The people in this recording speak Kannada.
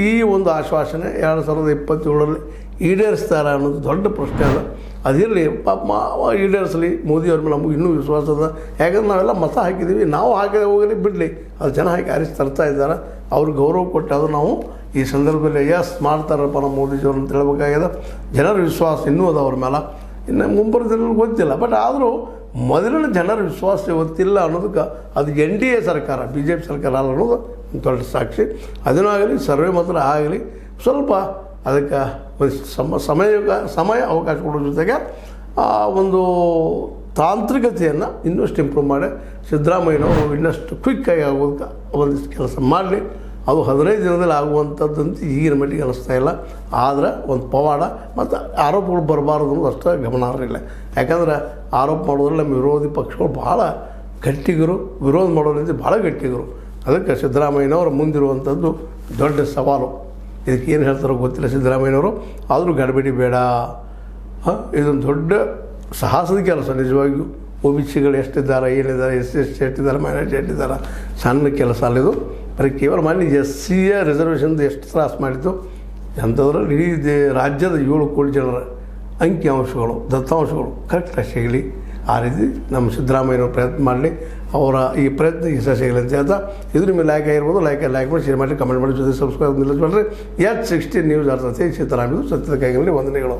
ಈ ಒಂದು ಆಶ್ವಾಸನೆ 2027ರಲ್ಲಿ ಈಡೇರಿಸ್ತಾರ ಅನ್ನೋದು ದೊಡ್ಡ ಪ್ರಶ್ನೆ ಅದ. ಅದಿರಲಿ ಪಾಪ ಈಡೇರಿಸಲಿ. ಮೋದಿಯವ್ರ ಮೇಲೆ ನಮಗೆ ಇನ್ನೂ ವಿಶ್ವಾಸ ಅದ. ಯಾಕಂದ್ರೆ ನಾವೆಲ್ಲ ಮತ ಹಾಕಿದ್ದೀವಿ, ನಾವು ಹಾಕಿದೆ ಹೋಗಲಿ ಬಿಡಲಿ, ಅದು ಜನ ಹಾಕಿ ಆರಿಸಿ ತರ್ತಾ ಇದ್ದಾರೆ. ಅವ್ರಿಗೆ ಗೌರವ ಕೊಟ್ಟು ಅದು ನಾವು ಈ ಸಂದರ್ಭದಲ್ಲಿ ಯಸ್ ಮಾಡ್ತಾರಪ್ಪ ನಮ್ಮ ಮೋದಿಜಿಯವ್ರು ಅಂತ ಹೇಳ್ಬೇಕಾಗ್ಯದ. ಜನರ ವಿಶ್ವಾಸ ಇನ್ನೂ ಅದ ಅವ್ರ ಮೇಲೆ. ಇನ್ನು ಮುಂಬರುವ ದಿನಗಳು ಗೊತ್ತಿಲ್ಲ, ಬಟ್ ಆದರೂ ಮೊದಲಿನ ಜನರ ವಿಶ್ವಾಸ ಇವತ್ತಿಲ್ಲ ಅನ್ನೋದಕ್ಕೆ ಅದು NDA ಸರ್ಕಾರ, BJP ಸರ್ಕಾರ ಅಲ್ಲ ಅನ್ನೋದು ದೊಡ್ಡ ಸಾಕ್ಷಿ. ಅದನ್ನೂ ಆಗಲಿ, ಸರ್ವೆ ಮಾತ್ರ ಆಗಲಿ, ಸ್ವಲ್ಪ ಅದಕ್ಕೆ ಸಮಯ ಅವಕಾಶ ಕೊಡೋ ಜೊತೆಗೆ ಒಂದು ತಾಂತ್ರಿಕತೆಯನ್ನು ಇನ್ನಷ್ಟು ಇಂಪ್ರೂವ್ ಮಾಡಿ ಸಿದ್ದರಾಮಯ್ಯನವರು ಇನ್ನಷ್ಟು ಕ್ವಿಕ್ಕಾಗಿ ಆಗೋದಕ್ಕೆ ಒಂದಿಷ್ಟು ಕೆಲಸ ಮಾಡಲಿ. ಅದು 15 ದಿನದಲ್ಲಿ ಆಗುವಂಥದ್ದಂತ ಈಗಿನ ಮಟ್ಟಿಗೆ ಅನ್ನಿಸ್ತಾ ಇಲ್ಲ. ಆದರೆ ಒಂದು ಪವಾಡ ಮತ್ತು ಆರೋಪಗಳು ಬರಬಾರ್ದು ಅನ್ನೋದು ಅಷ್ಟೇ ಗಮನಾರ್ಹಿಲ್ಲ. ಯಾಕಂದ್ರೆ ಆರೋಪ ಮಾಡೋದ್ರಲ್ಲಿ ನಮ್ಮ ವಿರೋಧಿ ಪಕ್ಷಗಳು ಭಾಳ ಗಟ್ಟಿಗರು, ವಿರೋಧ ಮಾಡೋದ್ರಿಂದ ಭಾಳ ಗಟ್ಟಿಗರು. ಅದಕ್ಕೆ ಸಿದ್ದರಾಮಯ್ಯನವರು ಮುಂದಿರುವಂಥದ್ದು ದೊಡ್ಡ ಸವಾಲು. ಇದಕ್ಕೆ ಏನು ಹೇಳ್ತಾರೋ ಗೊತ್ತಿಲ್ಲ ಸಿದ್ದರಾಮಯ್ಯನವರು, ಆದರೂ ಗಡಿಬಿಡಿ ಬೇಡ. ಇದೊಂದು ದೊಡ್ಡ ಸಾಹಸದ ಕೆಲಸ ನಿಜವಾಗಿಯೂ. OBCಗಳು ಎಷ್ಟಿದ್ದಾರೆ, ಏನಿದ್ದಾರೆ, SC ಎಷ್ಟಿದ್ದಾರೆ, ಮೈನಾರಿಟಿ ಎಷ್ಟಿದ್ದಾರೆ, ಸಣ್ಣ ಕೆಲಸ ಅಲ್ಲಿದು. ಬರೀ ಕೇವಲ ಮಾಡಿ SCಯ ರಿಸರ್ವೇಷನ್ದು ಎಷ್ಟು ತ್ರಾಸು ಮಾಡಿತ್ತು ಅಂಥದ್ರಲ್ಲಿ ಇಡೀ ರಾಜ್ಯದ 7 ಕೋಟಿ ಜನರ ಅಂಕಿಅಂಶಗಳು, ದತ್ತಾಂಶಗಳು ಕರೆಕ್ಟಾಗಿ ಸಿಗಲಿ. ಆ ರೀತಿ ನಮ್ಮ ಸಿದ್ದರಾಮಯ್ಯನವರು ಪ್ರಯತ್ನ ಮಾಡಲಿ. ಅವರ ಈ ಪ್ರಯತ್ನ ಯಶಸ್ವಿಯಾಗಲಿ ಅಂತ ಹೇಳ್ತಾ, ಇದು ನಿಮಗೆ ಲೈಕ್ ಆಗಿರ್ಬೋದು. ಲೈಕ್ ಮಾಡಿ, ಶೇರ್ ಮಾಡಿ, ಕಮೆಂಟ್ ಮಾಡಿ, ಜೊತೆ ಸಬ್ಸ್ಕ್ರೈಬ್ ನಿಲ್ಲಿಸ್ಬೇಡ್ರಿ. H16 ನ್ಯೂಸ್ ಅರ್ಥತೆ ಸಿದ್ದರಾಮಯ್ಯ ಸತ್ಯದ ಕೈಗಳಲ್ಲಿ ವಂದನೆಗಳು.